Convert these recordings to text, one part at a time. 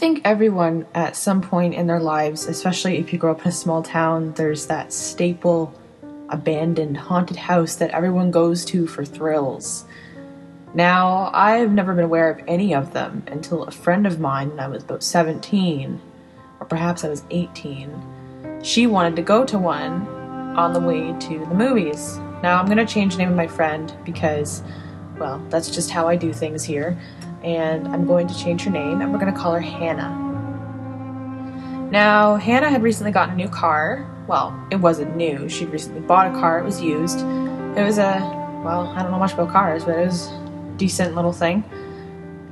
think everyone at some point in their lives, especially if you grow up in a small town, there's that staple abandoned haunted house that everyone goes to for thrills. Now, I've never been aware of any of them until a friend of mine when I was about 17, or perhaps I was 18. She wanted to go to one on the way to the movies. Now, I'm going to change the name of my friend because, well, that's just how I do things here. And I'm going to change her name, and we're going to call her Hannah. Now, Hannah had recently gotten a new car. Well, it wasn't new. She'd recently bought a car. It was used. It was I don't know much about cars, but it was a decent little thing.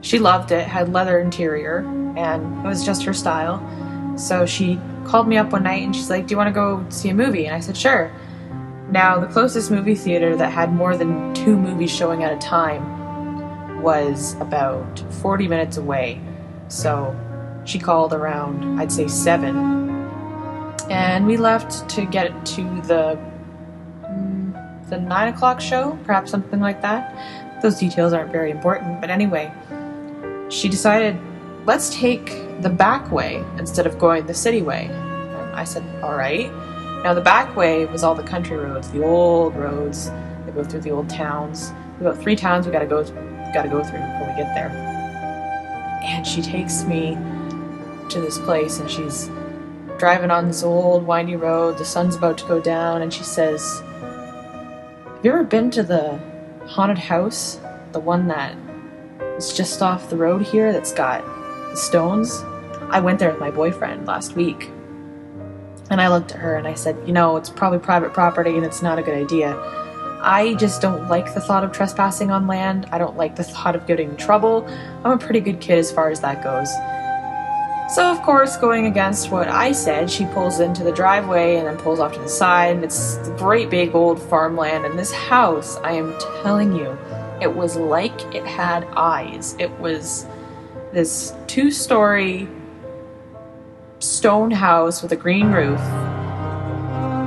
She loved it, had leather interior, and it was just her style. So she called me up one night, and she's like, do you want to go see a movie? And I said, sure. Now, the closest movie theater that had more than 2 movies showing at a time was about 40 minutes away. So she called around, I'd say 7. And we left to get to the 9 o'clock show, perhaps something like that. Those details aren't very important, but anyway, she decided, let's take the back way instead of going the city way. And I said, all right. Now the back way was all the country roads, the old roads that go through the old towns. About 3 towns we gotta go through before we get there. And she takes me to this place, and she's driving on this old windy road. The sun's about to go down, and she says, have you ever been to the haunted house? The one that is just off the road here that's got the stones? I went there with my boyfriend last week. And I looked at her and I said, it's probably private property and it's not a good idea. I just don't like the thought of trespassing on land. I don't like the thought of getting in trouble. I'm a pretty good kid as far as that goes. So, of course, going against what I said, she pulls into the driveway and then pulls off to the side, and it's the great big old farmland. And this house, I am telling you, it was like it had eyes. It was this 2-story stone house with a green roof,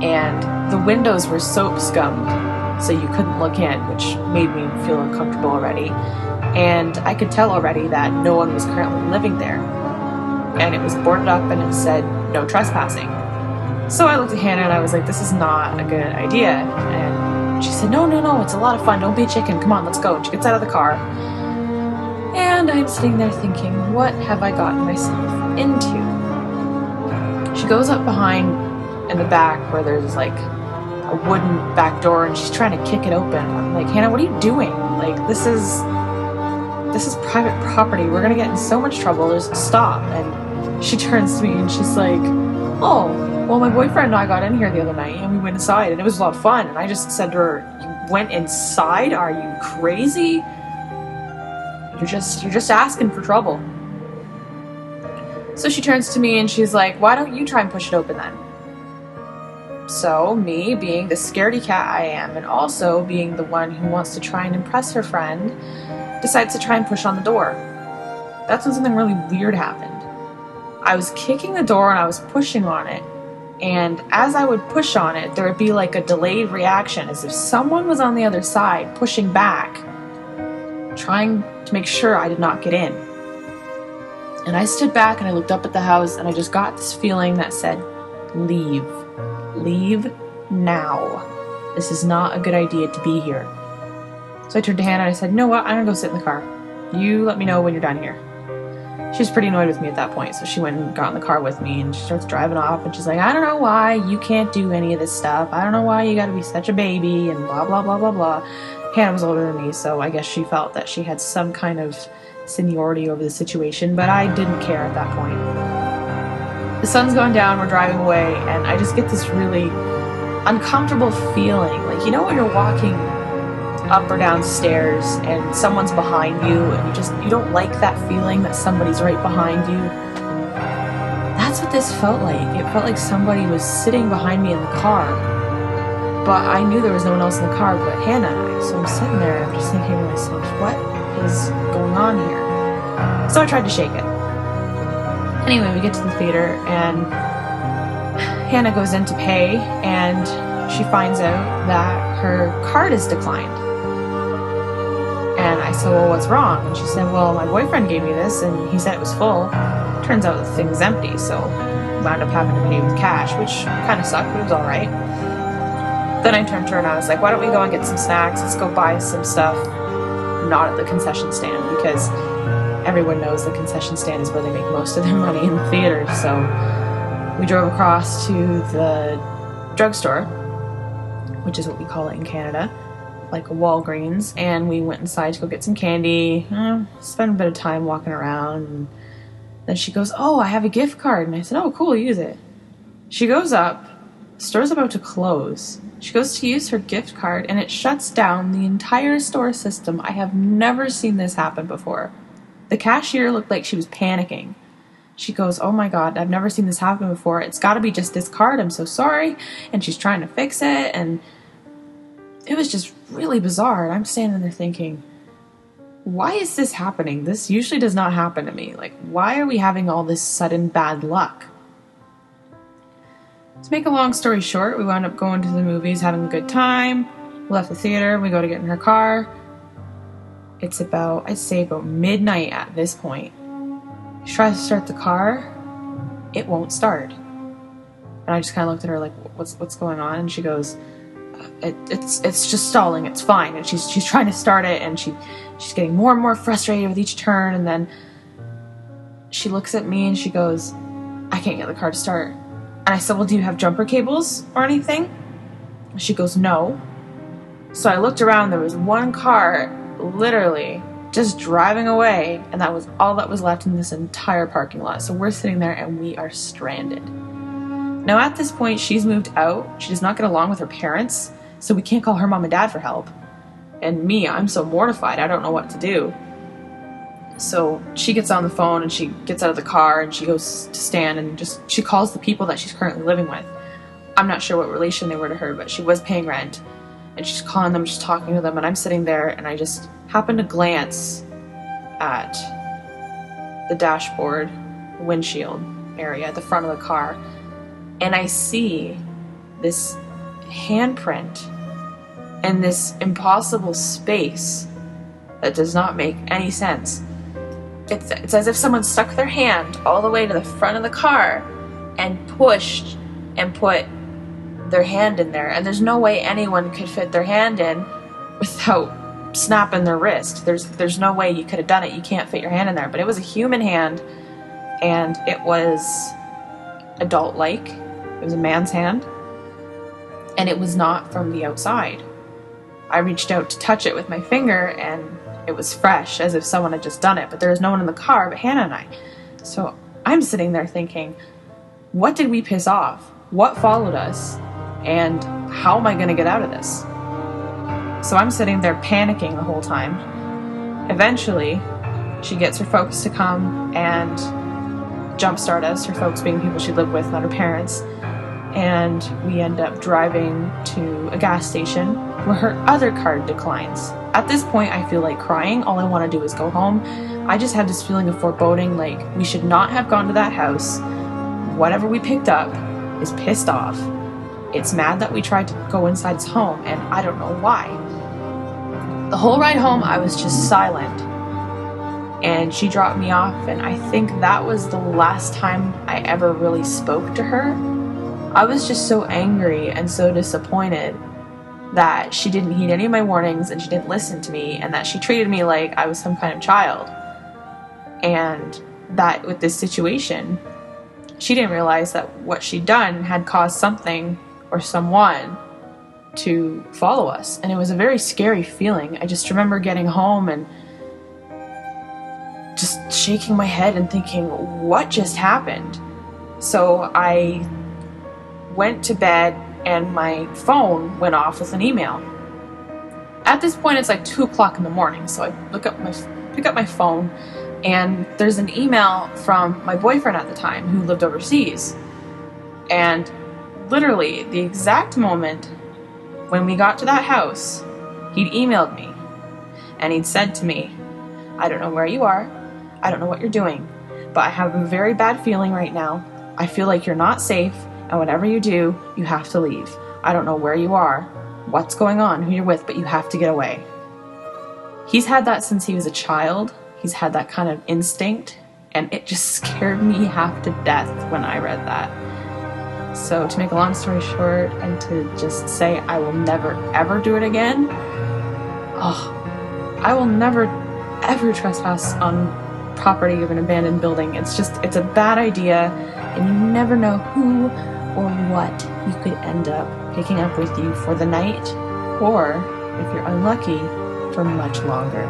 and the windows were soap scummed, so you couldn't look in, which made me feel uncomfortable already. And I could tell already that no one was currently living there. And it was boarded up and it said, no trespassing. So I looked at Hannah and I was like, this is not a good idea. And she said, no, it's a lot of fun. Don't be a chicken. Come on, let's go. And she gets out of the car. And I'm sitting there thinking, what have I gotten myself into? She goes up behind in the back where there's like a wooden back door, and she's trying to kick it open. I'm like, Hannah, what are you doing? Like, this is private property. We're gonna get in so much trouble. There's stop. And she turns to me and she's like, oh, well, my boyfriend and I got in here the other night and we went inside and it was a lot of fun. And I just said to her, you went inside? Are you crazy? You're just asking for trouble. So she turns to me and she's like, why don't you try and push it open then? So me, being the scaredy cat I am, and also being the one who wants to try and impress her friend, decides to try and push on the door. That's when something really weird happened. I was kicking the door and I was pushing on it, and as I would push on it, there would be like a delayed reaction, as if someone was on the other side pushing back, trying to make sure I did not get in. And I stood back and I looked up at the house, and I just got this feeling that said, leave. Leave now. This is not a good idea to be here. So I turned to Hannah and I said, you know what? I'm gonna go sit in the car. You let me know when you're done here. She was pretty annoyed with me at that point, so she went and got in the car with me, and she starts driving off, and she's like, I don't know why you can't do any of this stuff. I don't know why you gotta be such a baby, and blah, blah, blah, blah, blah. Hannah was older than me, so I guess she felt that she had some kind of seniority over the situation, but I didn't care at that point. The sun's going down, we're driving away, and I just get this really uncomfortable feeling. Like, when you're walking up or down stairs and someone's behind you and you don't like that feeling that somebody's right behind you? That's what this felt like. It felt like somebody was sitting behind me in the car, but I knew there was no one else in the car but Hannah and I. So I'm sitting there and I'm just thinking to myself, what is going on here? So I tried to shake it. Anyway, we get to the theater and Hannah goes in to pay, and she finds out that her card is declined. And I said, well, what's wrong? And she said, well, my boyfriend gave me this and he said it was full. Turns turns out the thing was empty, so wound up having to pay with cash, which kind of sucked, but it was alright. Then I turned to her and I was like, why don't we go and get some snacks? Let's go buy some stuff, not at the concession stand, because everyone knows the concession stand is where they make most of their money in the theater. So we drove across to the drugstore, which is what we call it in Canada, like a Walgreens, and we went inside to go get some candy, spend a bit of time walking around, and then she goes, oh, I have a gift card, and I said, oh, cool, use it. She goes up, the store's about to close, she goes to use her gift card, and it shuts down the entire store system. I have never seen this happen before. The cashier looked like she was panicking. She goes, oh my God, I've never seen this happen before. It's got to be just this card. I'm so sorry. And she's trying to fix it. And it was just really bizarre. And I'm standing there thinking, why is this happening? This usually does not happen to me. Like, why are we having all this sudden bad luck? To make a long story short, we wound up going to the movies, having a good time. We left the theater. We go to get in her car. It's about, I'd say about midnight at this point. She tries to start the car. It won't start. And I just kind of looked at her like, what's going on? And she goes, it's just stalling. It's fine. And she's trying to start it, and she's getting more and more frustrated with each turn. And then she looks at me and she goes, I can't get the car to start. And I said, well, do you have jumper cables or anything? She goes, no. So I looked around. There was one car literally just driving away, and that was all that was left in this entire parking lot. So we're sitting there and we are stranded. Now at this point, she's moved out. She does not get along with her parents, so we can't call her mom and dad for help. And me, I'm so mortified. I don't know what to do. So she gets on the phone and she gets out of the car and she goes to stand and she calls the people that she's currently living with. I'm not sure what relation they were to her, but she was paying rent. And she's calling them, she's talking to them, and I'm sitting there and I just happen to glance at the dashboard windshield area at the front of the car, and I see this handprint in this impossible space that does not make any sense. It's as if someone stuck their hand all the way to the front of the car and pushed and put their hand in there, and there's no way anyone could fit their hand in without snapping their wrist. There's no way you could have done it. You can't fit your hand in there. But it was a human hand, and it was adult-like. It was a man's hand, and it was not from the outside. I reached out to touch it with my finger, and it was fresh, as if someone had just done it, but there was no one in the car but Hannah and I. So I'm sitting there thinking, what did we piss off? What followed us? And how am I going to get out of this? So I'm sitting there panicking the whole time. Eventually, she gets her folks to come and jumpstart us, her folks being people she lived with, not her parents. And we end up driving to a gas station where her other card declines. At this point, I feel like crying. All I want to do is go home. I just had this feeling of foreboding, like we should not have gone to that house. Whatever we picked up is pissed off. It's mad that we tried to go inside its home, and I don't know why. The whole ride home, I was just silent. And she dropped me off, and I think that was the last time I ever really spoke to her. I was just so angry and so disappointed that she didn't heed any of my warnings and she didn't listen to me, and that she treated me like I was some kind of child. And that with this situation, she didn't realize that what she'd done had caused something or someone to follow us. And it was a very scary feeling. I just remember getting home and just shaking my head and thinking, what just happened? So I went to bed and my phone went off with an email. At this point, it's like 2 o'clock in the morning, so I pick up my phone, and there's an email from my boyfriend at the time who lived overseas. And literally, the exact moment when we got to that house, he'd emailed me, and he'd said to me, I don't know where you are, I don't know what you're doing, but I have a very bad feeling right now. I feel like you're not safe, and whatever you do, you have to leave. I don't know where you are, what's going on, who you're with, but you have to get away. He's had that since he was a child. He's had that kind of instinct, And it just scared me half to death when I read that. So to make a long story short, and to just say I will never ever do it again, I will never ever trespass on property of an abandoned building. It's a bad idea, and you never know who or what you could end up picking up with you for the night, or if you're unlucky, for much longer.